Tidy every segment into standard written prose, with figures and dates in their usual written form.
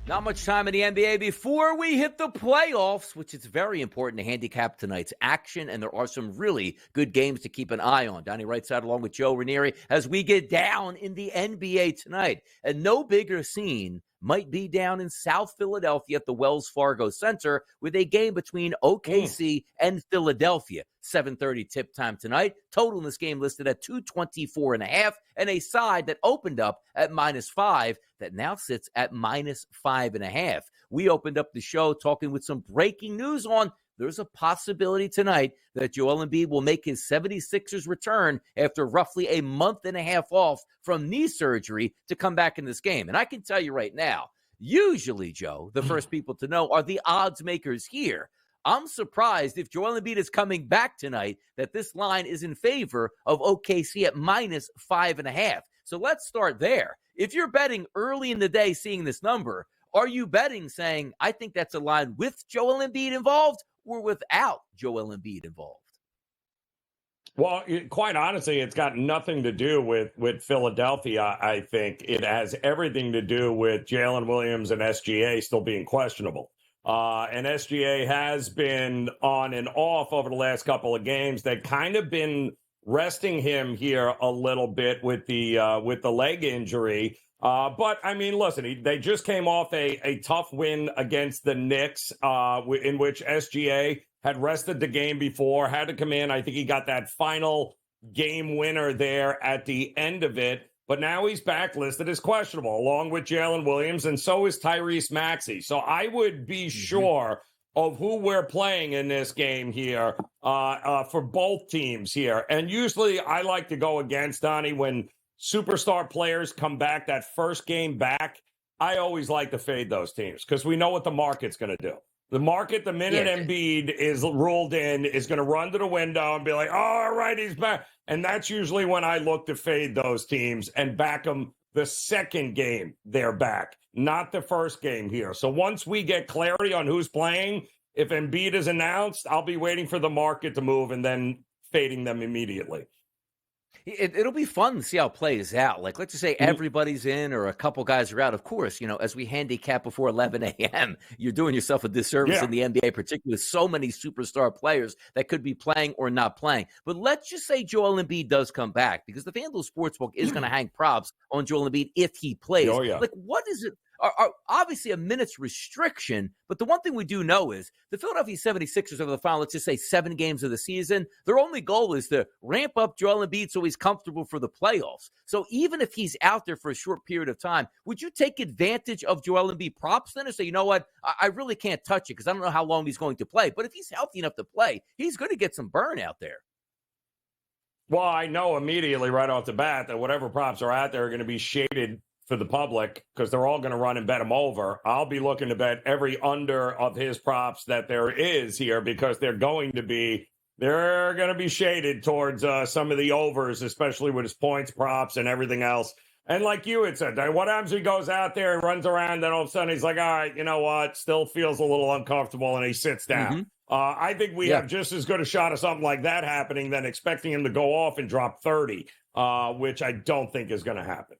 Not much time in the NBA before we hit the playoffs, which is very important to handicap tonight's action, and there are some really good games to keep an eye on. Donnie Rightside along with Joe Ranieri as we get down in the NBA tonight. And no bigger scene might be down in South Philadelphia at the Wells Fargo Center with a game between OKC and Philadelphia. 7:30 tip time tonight. Total in this game listed at 224.5, and a side that opened up at -5 that now sits at -5.5. We opened up the show talking with some breaking news on there's a possibility tonight that Joel Embiid will make his 76ers return after roughly a month and a half off from knee surgery to come back in this game. And I can tell you right now, usually, Joe, the first people to know are the odds makers here. I'm surprised if Joel Embiid is coming back tonight that this line is in favor of OKC at -5.5. So let's start there. If you're betting early in the day seeing this number, are you betting saying, I think that's a line with Joel Embiid involved or without Joel Embiid involved? Well, quite honestly, it's got nothing to do with Philadelphia, I think. It has everything to do with Jalen Williams and SGA still being questionable. And SGA has been on and off over the last couple of games. They've kind of been resting him here a little bit with the leg injury. But, I mean, listen, they just came off a tough win against the Knicks in which SGA had rested the game before, had to come in. I think he got that final game winner there at the end of it. But now he's back listed as questionable, along with Jalen Williams, and so is Tyrese Maxey. So I would be sure of who we're playing in this game here for both teams here. And usually I like to go against, Donnie, when superstar players come back that first game back. I always like to fade those teams because we know what the market's going to do. The market, the minute Embiid is ruled in, is going to run to the window and be like, oh, all right, he's back. And that's usually when I look to fade those teams and back them the second game they're back, not the first game here. So once we get clarity on who's playing, if Embiid is announced, I'll be waiting for the market to move and then fading them immediately. It'll be fun to see how it plays out. Like, let's just say everybody's in or a couple guys are out. Of course, as we handicap before 11 a.m., you're doing yourself a disservice in the NBA, particularly with so many superstar players that could be playing or not playing. But let's just say Joel Embiid does come back because the FanDuel Sportsbook is going to hang props on Joel Embiid if he plays. Oh, yeah. Like, what is it? Are obviously a minute's restriction, but the one thing we do know is the Philadelphia 76ers over the final, let's just say 7 games of the season, their only goal is to ramp up Joel Embiid so he's comfortable for the playoffs. So even if he's out there for a short period of time, would you take advantage of Joel Embiid props then and say, you know what, I really can't touch it because I don't know how long he's going to play. But if he's healthy enough to play, he's going to get some burn out there. Well, I know immediately right off the bat that whatever props are out there are going to be shaded for the public because they're all going to run and bet him over. I'll be looking to bet every under of his props that there is here because they're going to be shaded towards some of the overs, especially with his points props and everything else. And like you had said, what happens if he goes out there and runs around, then all of a sudden he's like, all right, you know what, still feels a little uncomfortable, and he sits down. I think we have just as good a shot of something like that happening than expecting him to go off and drop 30, which I don't think is going to happen.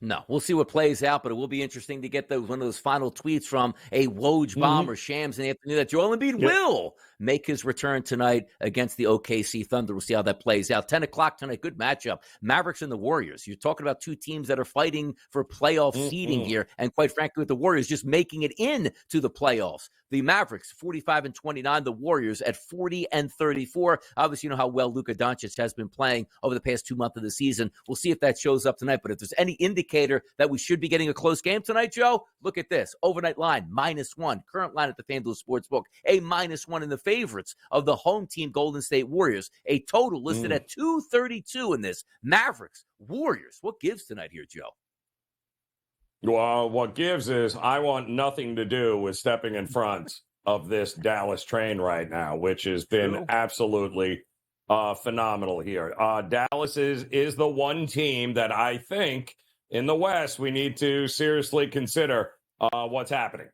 No, we'll see what plays out, but it will be interesting to get one of those final tweets from a Woj bomb or Shams in the afternoon that Joel Embiid will make his return tonight against the OKC Thunder. We'll see how that plays out. 10 o'clock tonight, good matchup. Mavericks and the Warriors. You're talking about two teams that are fighting for playoff seeding here, and quite frankly, with the Warriors just making it into the playoffs. The Mavericks, 45-29. The Warriors at 40-34. Obviously, you know how well Luka Doncic has been playing over the past 2 months of the season. We'll see if that shows up tonight. But if there's any indicator that we should be getting a close game tonight, Joe, look at this. Overnight line, -1. Current line at the FanDuel Sportsbook, a -1 in the favorites of the home team Golden State Warriors. A total listed at 232 in this. Mavericks, Warriors. What gives tonight here, Joe? Well, what gives is I want nothing to do with stepping in front of this Dallas train right now, which has been absolutely phenomenal here. Dallas is the one team that I think in the West we need to seriously consider what's happening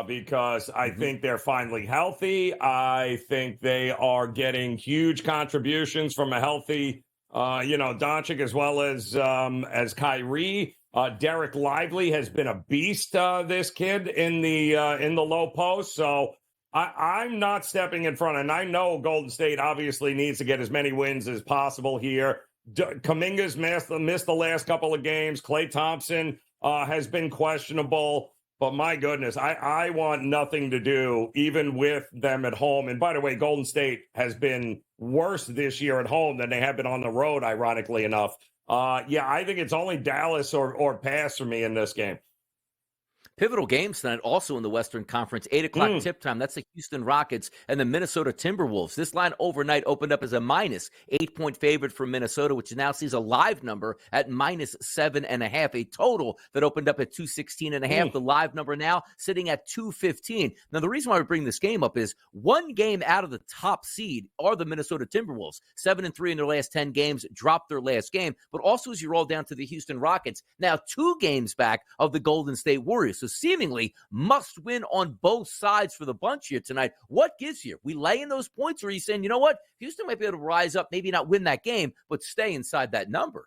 because I think they're finally healthy. I think they are getting huge contributions from a healthy Doncic as well as Kyrie. Derek Lively has been a beast, this kid in the low post. So I'm not stepping in front. And I know Golden State obviously needs to get as many wins as possible here. Kuminga's missed the last couple of games. Klay Thompson has been questionable. But my goodness, I want nothing to do, even with them at home. And by the way, Golden State has been worse this year at home than they have been on the road, ironically enough. I think it's only Dallas or pass for me in this game. Pivotal games tonight, also in the Western Conference, 8 o'clock tip time. That's the Houston Rockets and the Minnesota Timberwolves. This line overnight opened up as a minus 8-point favorite for Minnesota, which now sees a live number at minus 7.5. A total that opened up at 216.5. The live number now sitting at 215. Now, the reason why we bring this game up is one game out of the top seed are the Minnesota Timberwolves. 7-3 in their last 10 games, dropped their last game. But also as you roll down to the Houston Rockets, now 2 games back of the Golden State Warriors. So seemingly must win on both sides for the bunch here tonight. What gives you? We laying those points, or are you saying, you know what, Houston might be able to rise up, maybe not win that game, but stay inside that number?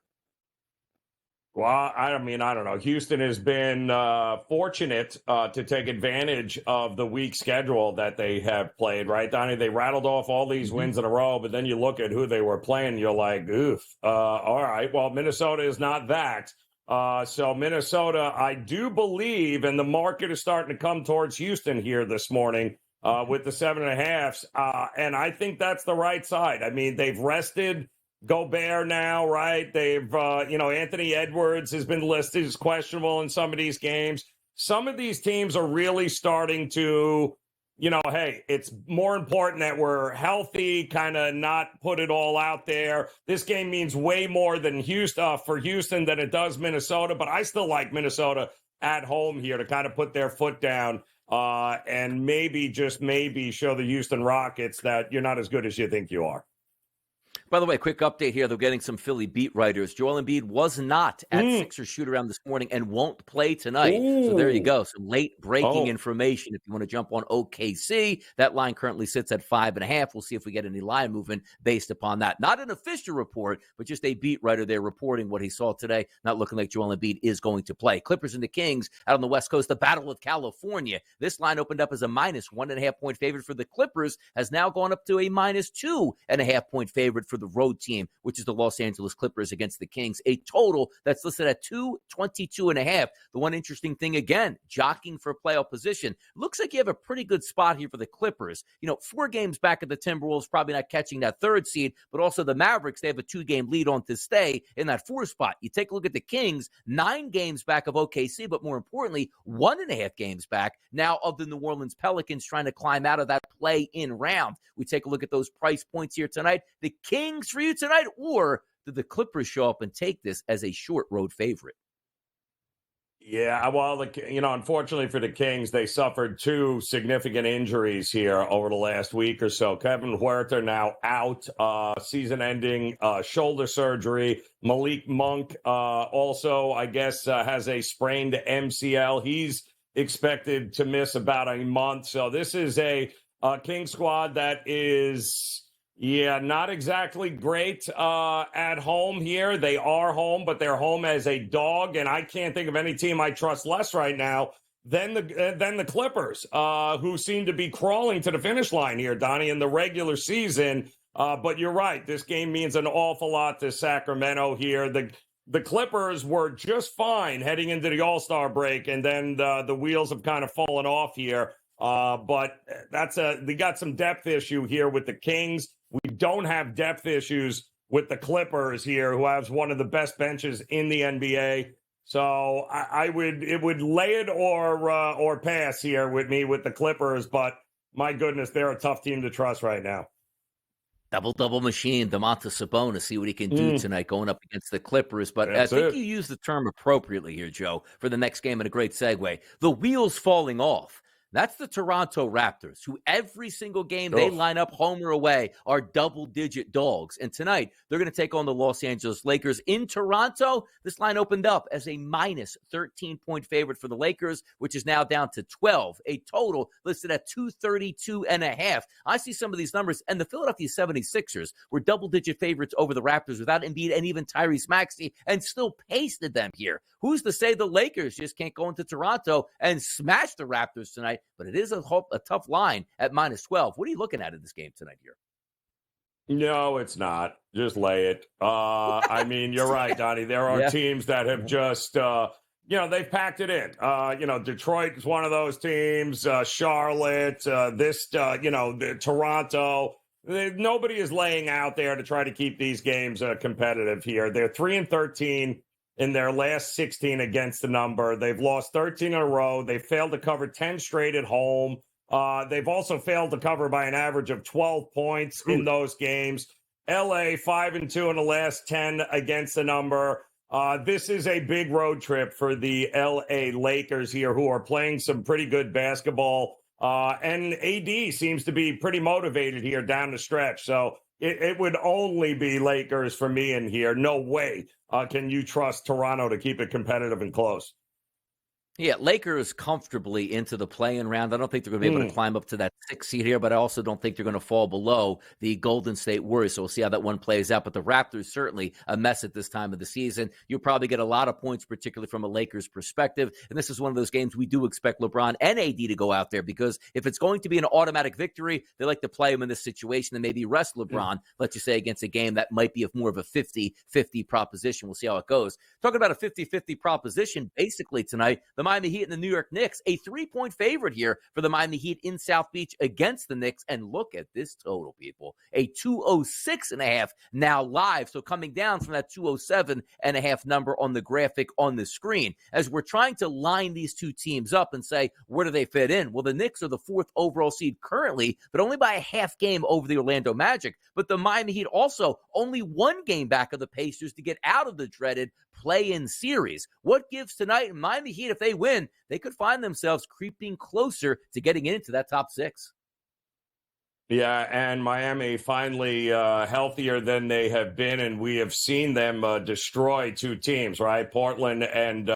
Well, I mean, I don't know. Houston has been fortunate to take advantage of the weak schedule that they have played, right, Donnie? They rattled off all these wins in a row, but then you look at who they were playing, you're like, oof. All right, well, Minnesota is not that. So Minnesota, I do believe, and the market is starting to come towards Houston here this morning with the 7.5s. And I think that's the right side. I mean, they've rested Gobert now, right? They've, Anthony Edwards has been listed as questionable in some of these games. Some of these teams are really starting to, hey, it's more important that we're healthy, kind of not put it all out there. This game means way more than for Houston than it does Minnesota, but I still like Minnesota at home here to kind of put their foot down and maybe show the Houston Rockets that you're not as good as you think you are. By the way, quick update here. They're getting some Philly beat writers. Joel Embiid was not at Sixers shoot-around this morning and won't play tonight. So there you go. Some late breaking information if you want to jump on OKC. That line currently sits at 5.5. We'll see if we get any line movement based upon that. Not an official report, but just a beat writer there reporting what he saw today. Not looking like Joel Embiid is going to play. Clippers and the Kings out on the West Coast, the Battle of California. This line opened up as a minus 1.5-point favorite for the Clippers, has now gone up to a minus 2.5-point favorite for the road team, which is the Los Angeles Clippers against the Kings. A total that's listed at 222.5. The one interesting thing, again, jockeying for playoff position. Looks like you have a pretty good spot here for the Clippers. 4 games back at the Timberwolves, probably not catching that 3rd seed, but also the Mavericks, they have a 2-game lead on to stay in that 4th spot. You take a look at the Kings, 9 games back of OKC, but more importantly, 1.5 games back now of the New Orleans Pelicans trying to climb out of that play-in round. We take a look at those price points here tonight. The Kings for you tonight, or did the Clippers show up and take this as a short road favorite? Yeah, well, unfortunately for the Kings, they suffered 2 significant injuries here over the last week or so. Kevin Huerter now out, season-ending shoulder surgery. Malik Monk also, I guess, has a sprained MCL. He's expected to miss about a month. So this is a Kings squad that is... not exactly great at home here. They are home, but they're home as a dog, and I can't think of any team I trust less right now than the Clippers, who seem to be crawling to the finish line here, Donnie, in the regular season. But you're right. This game means an awful lot to Sacramento here. The Clippers were just fine heading into the All-Star break, and then the wheels have kind of fallen off here. But they got some depth issue here with the Kings. We don't have depth issues with the Clippers here, who has one of the best benches in the NBA. So it would lay it or pass here with me with the Clippers. But my goodness, they're a tough team to trust right now. Double machine, Domantas Sabonis, see what he can do tonight going up against the Clippers. But I think you used the term appropriately here, Joe, for the next game, and a great segue. The wheels falling off. That's the Toronto Raptors, who every single game they line up home or away are double-digit dogs. And tonight, they're going to take on the Los Angeles Lakers in Toronto. This line opened up as a minus 13-point favorite for the Lakers, which is now down to 12, a total listed at 232.5. I see some of these numbers, and the Philadelphia 76ers were double-digit favorites over the Raptors without Embiid and even Tyrese Maxey, and still pasted them here. Who's to say the Lakers just can't go into Toronto and smash the Raptors tonight? But it is a tough line at minus 12. What are you looking at in this game tonight here? No, it's not. Just lay it. I mean, you're right, Donnie. There are teams that have just, they've packed it in. Detroit is one of those teams. Charlotte, Toronto. Nobody is laying out there to try to keep these games competitive here. They're 3-13 in their last 16 against the number. They've lost 13 in a row. They failed to cover 10 straight at home. They've also failed to cover by an average of 12 points in those games. LA 5-2 in the last 10 against the number. This is a big road trip for the LA Lakers here, who are playing some pretty good basketball. And AD seems to be pretty motivated here down the stretch. So it would only be Lakers for me in here. No way can you trust Toronto to keep it competitive and close. Yeah, Lakers comfortably into the play-in round. I don't think they're going to be able to climb up to that 6th seed here, but I also don't think they're going to fall below the Golden State Warriors. So we'll see how that one plays out. But the Raptors certainly a mess at this time of the season. You'll probably get a lot of points, particularly from a Lakers perspective. And this is one of those games we do expect LeBron and AD to go out there, because if it's going to be an automatic victory, they like to play him in this situation and maybe rest LeBron, let's just say, against a game that might be more of a 50-50 proposition. We'll see how it goes. Talking about a 50-50 proposition, basically tonight, the Miami Heat and the New York Knicks, a 3-point favorite here for the Miami Heat in South Beach against the Knicks. And look at this total, people. A 206.5 now live. So coming down from that 207.5 number on the graphic on the screen. As we're trying to line these two teams up and say, where do they fit in? Well, the Knicks are the 4th overall seed currently, but only by a half game over the Orlando Magic. But the Miami Heat also only one game back of the Pacers to get out of the dreaded play-in series. What gives tonight? Miami Heat, if they win, they could find themselves creeping closer to getting into that top 6. Yeah, and Miami finally healthier than they have been, and we have seen them destroy two teams, right? Portland and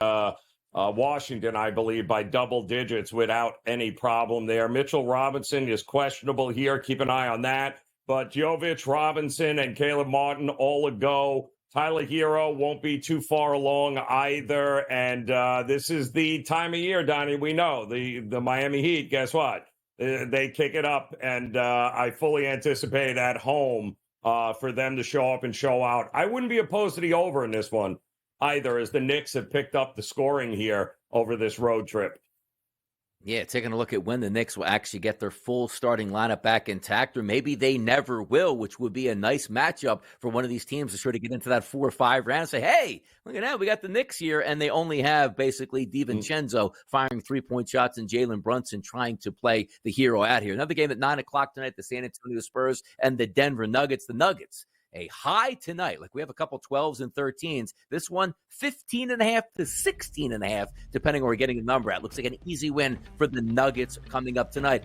Washington, I believe, by double digits without any problem there. Mitchell Robinson is questionable here. Keep an eye on that. But Jovic, Robinson, and Caleb Martin all a go. Tyler Hero won't be too far along either. And this is the time of year, Donnie, we know. The Miami Heat, guess what? They kick it up, and I fully anticipate at home for them to show up and show out. I wouldn't be opposed to the over in this one either, as the Knicks have picked up the scoring here over this road trip. Yeah, taking a look at when the Knicks will actually get their full starting lineup back intact, or maybe they never will, which would be a nice matchup for one of these teams to sort of get into that 4 or 5 round and say, hey, look at that, we got the Knicks here, and they only have basically DiVincenzo firing 3-point shots and Jalen Brunson trying to play the hero out here. Another game at 9 o'clock tonight, the San Antonio Spurs and the Denver Nuggets. The Nuggets, a high tonight, like we have a couple 12s and 13s. This one, 15.5 to 16.5, depending on where we're getting the number at. Looks like an easy win for the Nuggets coming up tonight.